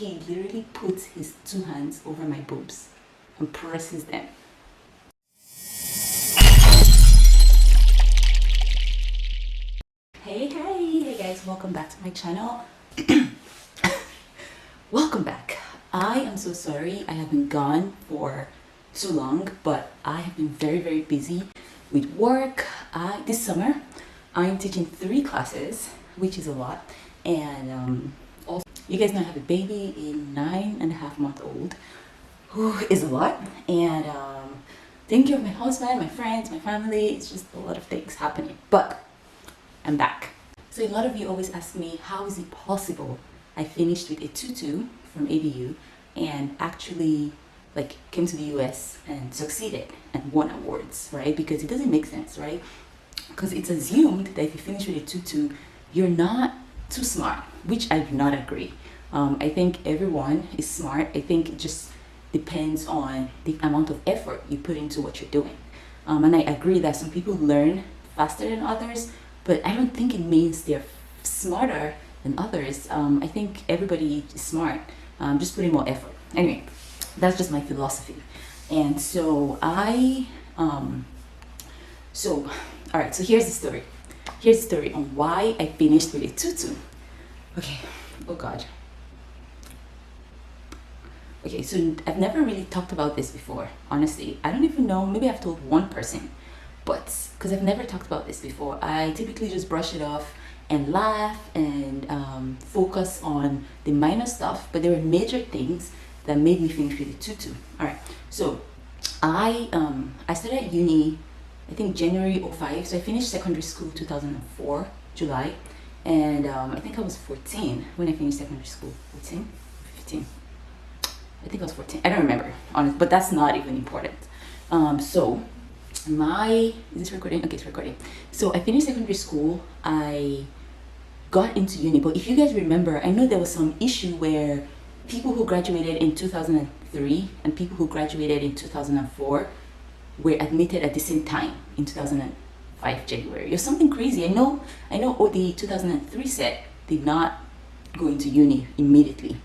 he literally puts his 2 hands over my boobs and presses them. Hey guys, welcome back to my channel. Welcome back. I am so sorry I have been gone for so long, but I have been very busy with work. This summer I'm teaching 3 classes, which is a lot, and also you guys know I have a baby, a 9.5-month-old, who is a lot, and taking care of my husband, my friends, my family. It's just a lot of things happening, but I'm back. So a lot of you always ask me, how is it possible I finished with a 2.2 from ABU and actually like came to the US and succeeded and won awards, right? Because it doesn't make sense, right? Because it's assumed that if you finish with a 2.2, you're not too smart, which I do not agree. I think everyone is smart. I think it just depends on the amount of effort you put into what you're doing. And I agree that some people learn faster than others, but I don't think it means they're smarter than others. I think everybody is smart, just putting more effort. Anyway, that's just my philosophy. And so all right, so here's the story. Here's the story on why I finished with a 2.2. Okay, oh God. Okay, so I've never really talked about this before, honestly. I don't even know, maybe I've told one person, but because I've never talked about this before, I typically just brush it off and laugh and focus on the minor stuff, but there were major things that made me finish with a 2.2. All right, so I started at uni, I think January 05, so I finished secondary school 2004, July, and I think I was 14 when I finished secondary school. 14? 15? I think I was 14. I don't remember, honestly, but that's not even important. So is this recording? Okay, it's recording. So I finished secondary school, I got into uni, but if you guys remember, I know there was some issue where people who graduated in 2003 and people who graduated in 2004 were admitted at the same time in 2005 January or something crazy. I know the 2003 set did not go into uni immediately.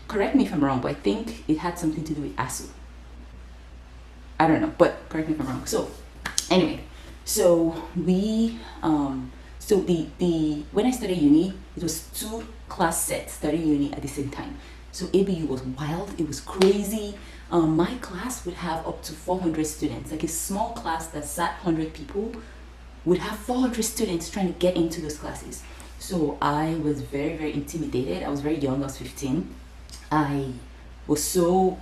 Correct me if I'm wrong, but I think it had something to do with ASU. I don't know, but correct me if I'm wrong. So anyway, so we when I started uni, it was 2 class sets starting uni at the same time. So ABU was wild, it was crazy. My class would have up to 400 students. Like a small class that sat 100 people would have 400 students trying to get into those classes. So I was very intimidated. I was very young, I was 15. So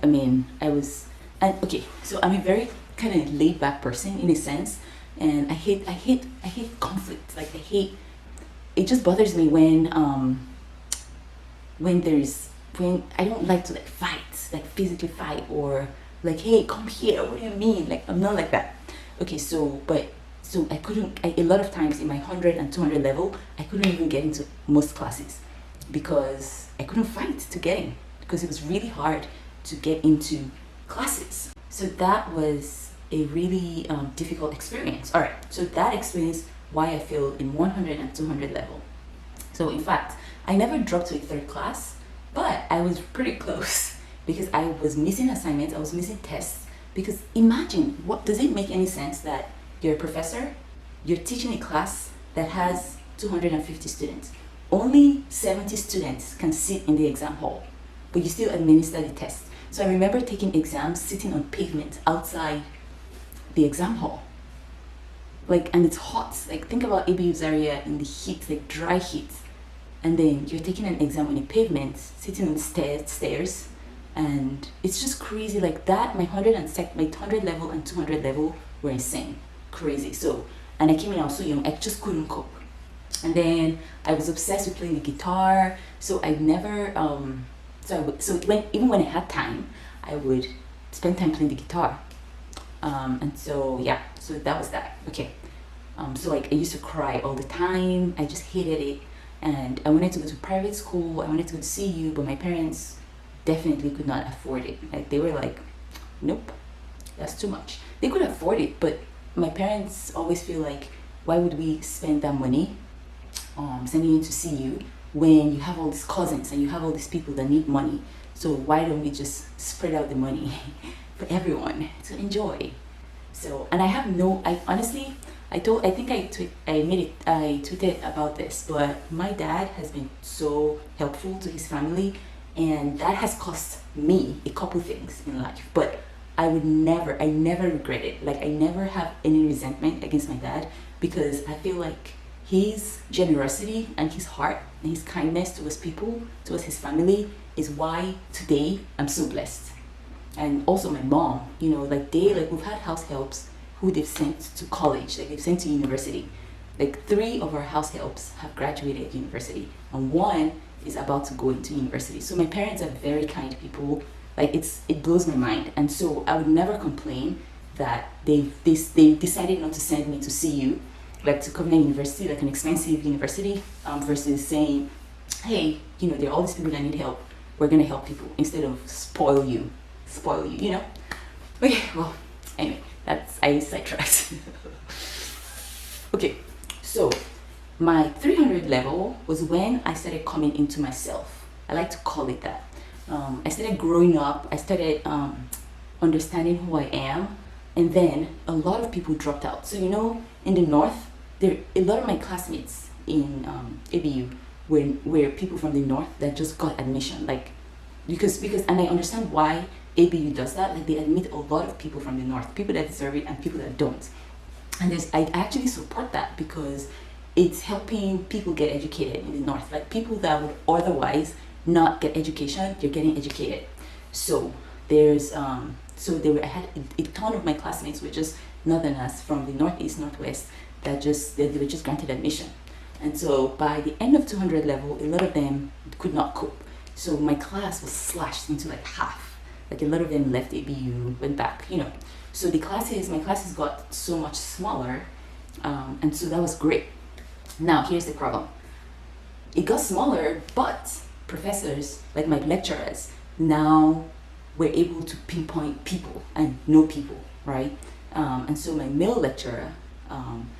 I'm a very kind of laid back person in a sense, and I hate conflict. Like it just bothers me when I don't like to like fight, like physically fight, or like, hey, come here, what do you mean? Like, I'm not like that. Okay, so I couldn't, a lot of times in my 100 and 200 level, I couldn't even get into most classes because I couldn't fight to get in, because it was really hard to get into classes. So that was a really difficult experience. All right, so that explains why I failed in 100 and 200 level. So in fact, I never dropped to a 3rd class, but I was pretty close because I was missing assignments, I was missing tests. Because imagine, does it make any sense that you're a professor, you're teaching a class that has 250 students, only 70 students can sit in the exam hall, but you still administer the test. So I remember taking exams sitting on pavement outside the exam hall. Like, and it's hot. Like, think about ABU Zaria in the heat, like dry heat. And then you're taking an exam on a pavement, sitting on stairs, and it's just crazy. Like that, my 100 level and 200 level were insane, crazy. So, and I came in, I was so young, I just couldn't cope. And then I was obsessed with playing the guitar, so I never, even when I had time, I would spend time playing the guitar. And so yeah, so that was that. Okay. So like I used to cry all the time. I just hated it. And I wanted to go to private school. I wanted to go to CU, but my parents definitely could not afford it. Like they were like, nope, that's too much. They could afford it, but my parents always feel like, why would we spend that money sending you to CU when you have all these cousins and you have all these people that need money. So why don't we just spread out the money for everyone to enjoy? So, and I have no, I honestly, I think I tweeted about this, but my dad has been so helpful to his family, and that has cost me a couple things in life. But I never regret it. Like, I never have any resentment against my dad, because I feel like his generosity and his heart and his kindness towards people, towards his family, is why today I'm so blessed. And also my mom, you know, like we've had house helps who they've sent to college, like they've sent to university. Like 3 of our house helps have graduated university, and 1 is about to go into university. So my parents are very kind people. Like, it blows my mind. And so I would never complain that they decided not to send me to CU, like to Covenant University, like an expensive university, versus saying, hey, you know, there are all these people that need help. We're gonna help people instead of spoil you, you know? Okay, well, anyway, I sidetracked. Okay, so my 300 level was when I started coming into myself. I like to call it that. I started growing up. I started understanding who I am, and then a lot of people dropped out. So, you know, in the north, a lot of my classmates in ABU were people from the north that just got admission, like because and I understand why ABU does that. Like, they admit a lot of people from the north, people that deserve it and people that don't. And I actually support that, because it's helping people get educated in the north. Like, people that would otherwise not get education, you're getting educated. So there's I had a ton of my classmates were just northerners from the northeast, northwest, that they were just granted admission. And so by the end of 200 level, a lot of them could not cope. So my class was slashed into like half. Like, a lot of them left ABU, went back, you know. So my classes got so much smaller, and so that was great. Now here's the problem. It got smaller, but professors, like my lecturers, now were able to pinpoint people and know people, right? And so my male lecturer,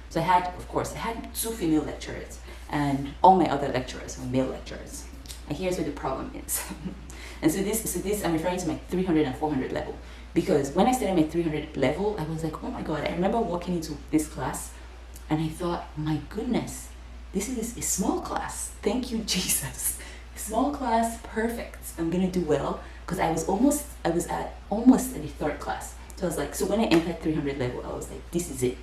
so I had 2 female lecturers, and all my other lecturers were male lecturers. And here's where the problem is. And so this I'm referring to my 300 and 400 level, because when I started my 300 level, I was like, oh my God, I remember walking into this class and I thought, my goodness, this is a small class. Thank you, Jesus. Small class, perfect. I'm gonna do well, because I was at almost the 3rd class. So I was like, so when I entered 300 level, I was like, this is it.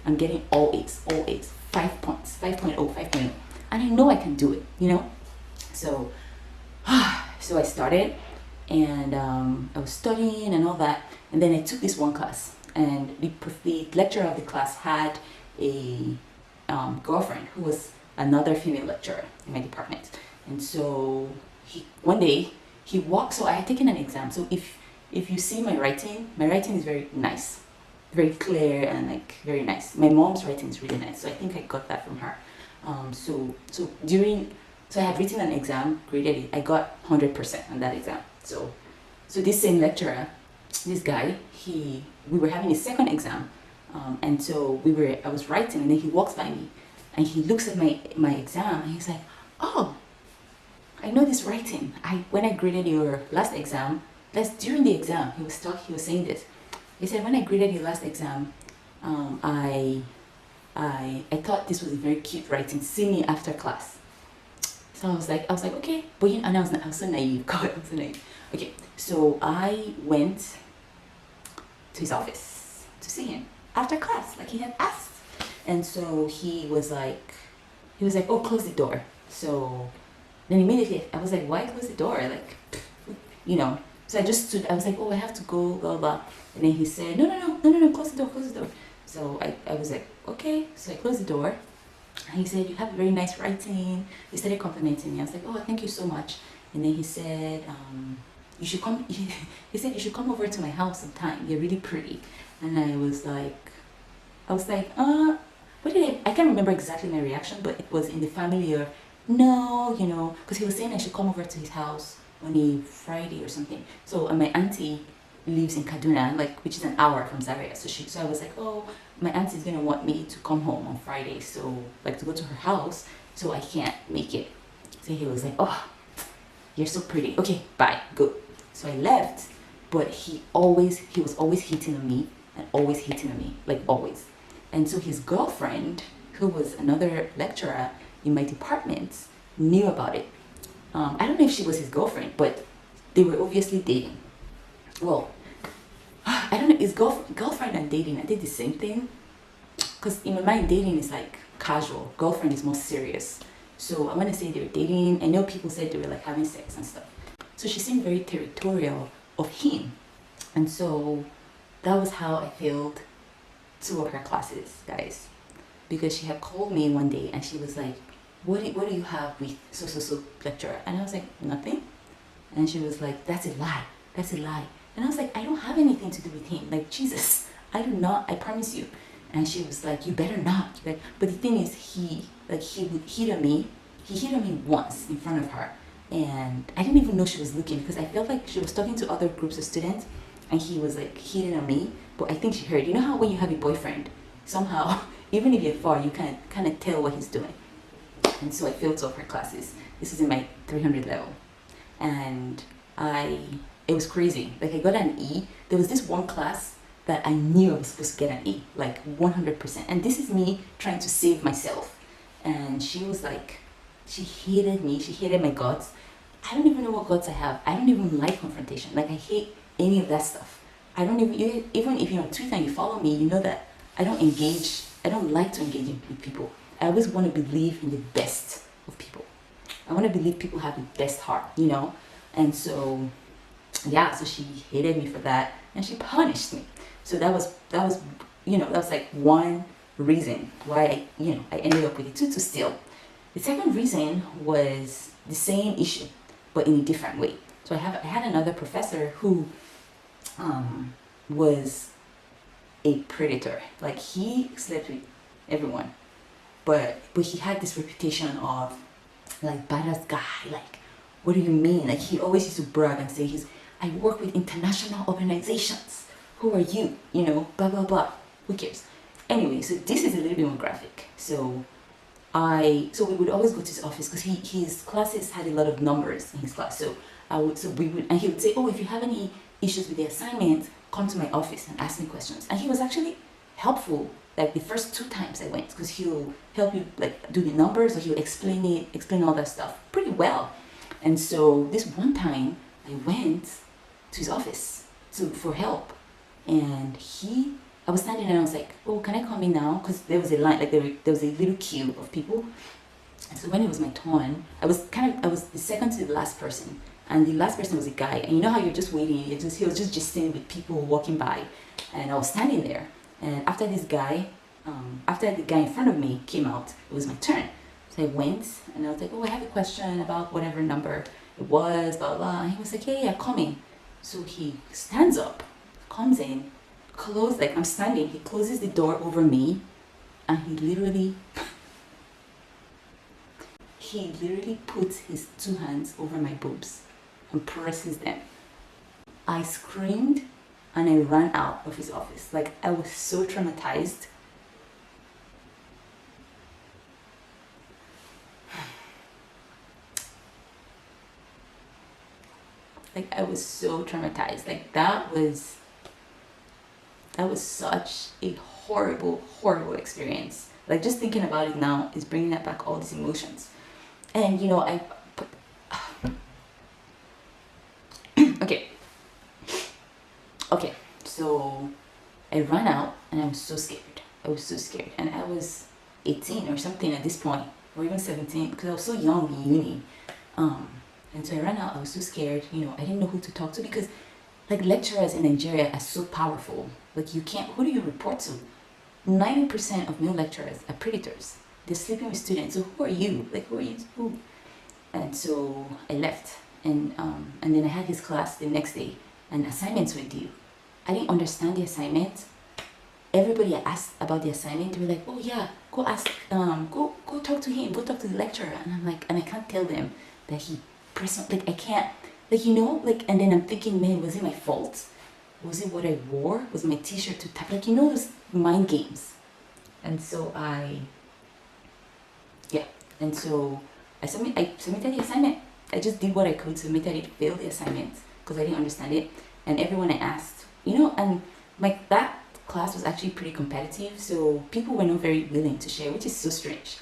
I'm getting all A's, 5 points, 5.0, 5.0. And I know I can do it, you know? So I started, and I was studying and all that. And then I took this one class, and the lecturer of the class had a girlfriend who was another female lecturer in my department. And so one day he walked. So I had taken an exam. So if you see my writing is very nice, very clear, and like very nice. My mom's writing is really nice, so I think I got that from her. So I had written an exam, graded it. I got 100% on that exam. So this same lecturer, this guy, we were having a second exam, and so I was writing, and then he walks by me, and he looks at my exam, and he's like, oh, I know this writing. When I graded your last exam, during the exam, he was saying this. He said, when I graded your last exam, I thought this was a very cute writing. See me after class. So I was like, okay, but and I was so naive. God, I'm so naive. Okay, so I went to his office to see him after class, like he had asked. And so he was like, oh, close the door. So then immediately I was like, why close the door? Like, you know. So I just stood. I was like, oh, I have to go, blah blah. And then he said, no, close the door. So I was like, okay. So I closed the door. And he said, you have very nice writing. He started complimenting me. I was like, oh, thank you so much. And then he said, you should come. He said, you should come over to my house sometime. You're really pretty. And I was like, what did I can't remember exactly my reaction, but it was in the family or no, you know, because he was saying I should come over to his house on a Friday or something. So my auntie lives in Kaduna, like, which is an hour from Zaria. So I was like, oh, my auntie is gonna want me to come home on Friday, so like to go to her house, so I can't make it. So he was like, oh, you're so pretty. Okay, bye, go. So I left, but he was always hitting on me and always hitting on me, like always. And so his girlfriend, who was another lecturer in my department, knew about it. I don't know if she was his girlfriend, but they were obviously dating. Well, I don't know, is girlfriend and dating, are they the same thing? Because in my mind, dating is like casual. Girlfriend is more serious. So I want to say they were dating. I know people said they were like having sex and stuff. So she seemed very territorial of him. And so that was how I failed 2 of her classes, guys. Because she had called me one day and she was like, what do you have with so lecturer? And I was like, nothing. And she was like, that's a lie. That's a lie. And I was like, I don't have anything to do with him. Like, Jesus, I do not, I promise you. And she was like, you better not. Like, but the thing is, he would hit on me. He hit on me once in front of her. And I didn't even know she was looking because I felt like she was talking to other groups of students and he was like hitting on me. But I think she heard. You know how when you have a boyfriend, somehow, even if you're far, you can kind of tell what he's doing. And so I failed 2 of her classes. This is in my 300 level. And it was crazy. Like, I got an E. There was this one class that I knew I was supposed to get an E, like 100%. And this is me trying to save myself. And she was like, she hated me. She hated my guts. I don't even know what guts I have. I don't even like confrontation. Like, I hate any of that stuff. I don't even if you're on Twitter and you follow me, you know that I don't engage. I don't like to engage with people. I always want to believe in the best of people. I want to believe people have the best heart, you know? And so, yeah, so she hated me for that and she punished me. So that was like one reason why I ended up with a 2 still. The second reason was the same issue, but in a different way. So I had another professor who was a predator. Like, he slept with everyone, but he had this reputation of like badass guy. Like, what do you mean? Like, he always used to brag and say I work with international organizations. Who are you? You know, blah blah blah. Who cares? Anyway, so this is a little bit more graphic. So we would always go to his office because his classes had a lot of numbers in his class. So he would say, oh, if you have any issues with the assignment, come to my office and ask me questions. And he was actually helpful, like the first 2 times I went, because he'll help you like do the numbers, or he'll explain all that stuff pretty well. And so this one time I went to his office for help, and I was standing there and I was like, oh, can I come in now? Because there was a line, like there was a little queue of people. And so when it was my turn, I was the second to the last person, and the last person was a guy. And you know how you're just waiting, he was just sitting with people walking by, and I was standing there. And after the guy in front of me came out, it was my turn. So I went and I was like, oh, I have a question about whatever number it was, blah blah. And he was like, yeah, come in. So he stands up, comes in, like I'm standing, he closes the door over me, and he literally puts his 2 hands over my boobs and presses them. I screamed and I ran out of his office. Like, I was so traumatized. Like, I was so traumatized. Like, that was such a horrible experience. Like, just thinking about it now is bringing back all these emotions. And okay, so I ran out and I was so scared. And I was 18 or something at this point, or even 17, because I was so young in uni. And so I ran out, I was so scared, I didn't know who to talk to, because like, lecturers in Nigeria are so powerful. Like, who do you report to? 90% of male lecturers are predators. They're sleeping with students. So who are you? Like, who are you? Who? And so I left, and then I had his class the next day, and assignments were due. I didn't understand the assignment. Everybody I asked about the assignment, they were like, oh yeah, go ask, go talk to him, go talk to the lecturer. And I'm like, and I can't tell them that he pressed, like, I can't, like, and then I'm thinking, man, was it my fault? Was it what I wore? Was my t-shirt too tight? Like, those mind games. And so I submitted the assignment. I just did what I could, submitted it, failed the assignment because I didn't understand it. And everyone I asked, and that class was actually pretty competitive, so people were not very willing to share, which is so strange.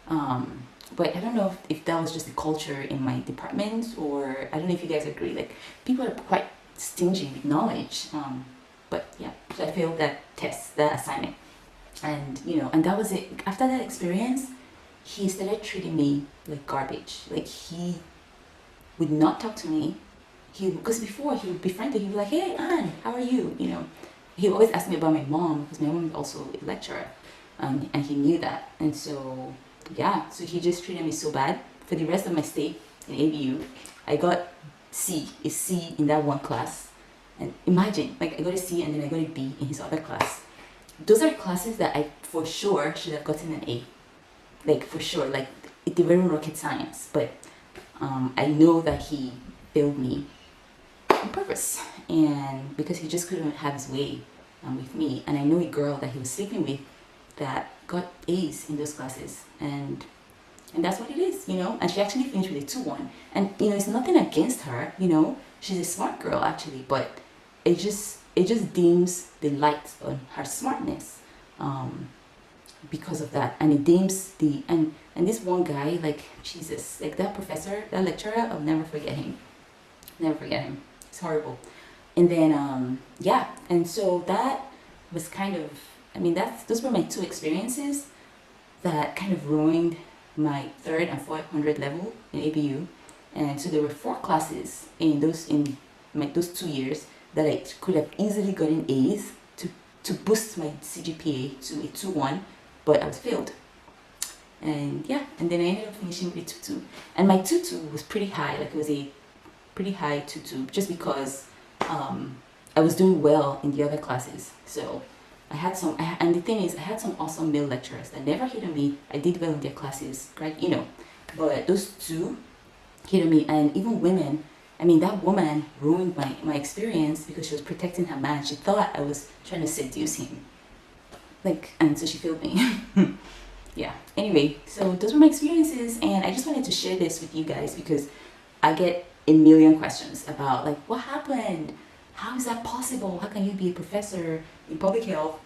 But I don't know if that was just the culture in my department, or I don't know if you guys agree. Like, people are quite stingy with knowledge. But yeah, so I failed that test, that assignment. And, and that was it. After that experience, he started treating me like garbage. Like, he would not talk to me. Because before he would be friendly, he'd be like, "Hey, Anne, how are you?" He would always ask me about my mom, because my mom is also a lecturer. And he knew that. And so, yeah, so he just treated me so bad. For the rest of my stay in ABU, I got a C in that one class. And imagine, like, I got a C and then I got a B in his other class. Those are classes that I for sure should have gotten an A. Like, for sure, like, they weren't rocket science. But I know that he failed me on purpose, and because he just couldn't have his way with me. And I know a girl that he was sleeping with that got A's in those classes, and that's what it is, and she actually finished with a 2-1. And it's nothing against her, she's a smart girl actually, but it just dims the light on her smartness because of that. And it dims and this one guy, like, Jesus, like, that professor, that lecturer, I'll never forget him. It's horrible. And then yeah, and so that was kind of, those were my 2 experiences that kind of ruined my 3rd and 400 level in ABU. And so there were 4 classes in those 2 years that I could have easily gotten A's to boost my CGPA to a 2-1, but I was failed. And yeah, and then I ended up finishing with a 2-2. And my 2-2 was pretty high, like, it was a pretty high 2-2, just because I was doing well in the other classes. So I had and the thing is, I had some awesome male lecturers that never hit on me. I did well in their classes, right? But those 2 hit on me. And even women, that woman ruined my experience because she was protecting her man. She thought I was trying to seduce him, and so she failed me. Yeah, anyway, so those were my experiences, and I just wanted to share this with you guys because I get a million questions about, like, what happened? How is that possible? How can you be a professor in public health,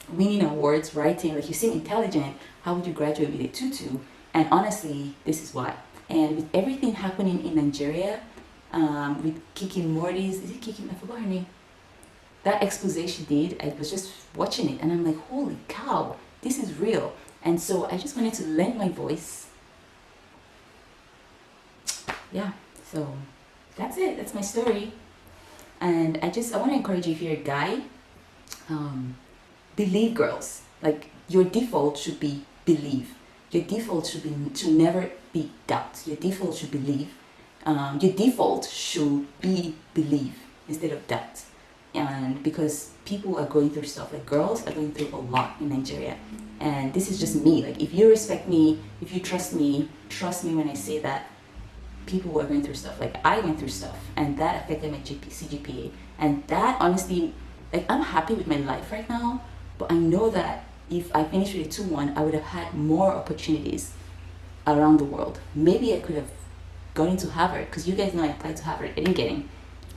winning awards, writing, like, you seem intelligent? How would you graduate with a 2-2? And honestly, this is why. And with everything happening in Nigeria, with Kiki Morty's, is it Kiki? I forgot her name. That expose she did, I was just watching it and I'm like, holy cow, this is real. And so I just wanted to lend my voice. Yeah, so that's it. That's my story. And I want to encourage you, if you're a guy, believe, girls. Like, your default should be believe. Your default should never be doubt. Your default should believe. Your default should be believe instead of doubt. And because people are going through stuff, like, girls are going through a lot in Nigeria. And this is just me. Like, if you respect me, if you trust me when I say that people were going through stuff. Like, I went through stuff, and that affected my CGPA. And that, honestly, like, I'm happy with my life right now, but I know that if I finished with a 2-1, I would have had more opportunities around the world. Maybe I could have gone into Harvard, because you guys know I applied to Harvard. I didn't get in.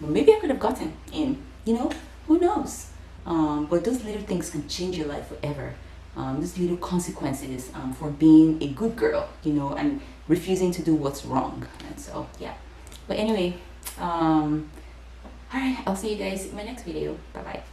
But maybe I could have gotten in, who knows? But those little things can change your life forever. Those little consequences for being a good girl, and refusing to do what's wrong. And so, yeah. But anyway, all right, I'll see you guys in my next video. Bye-bye.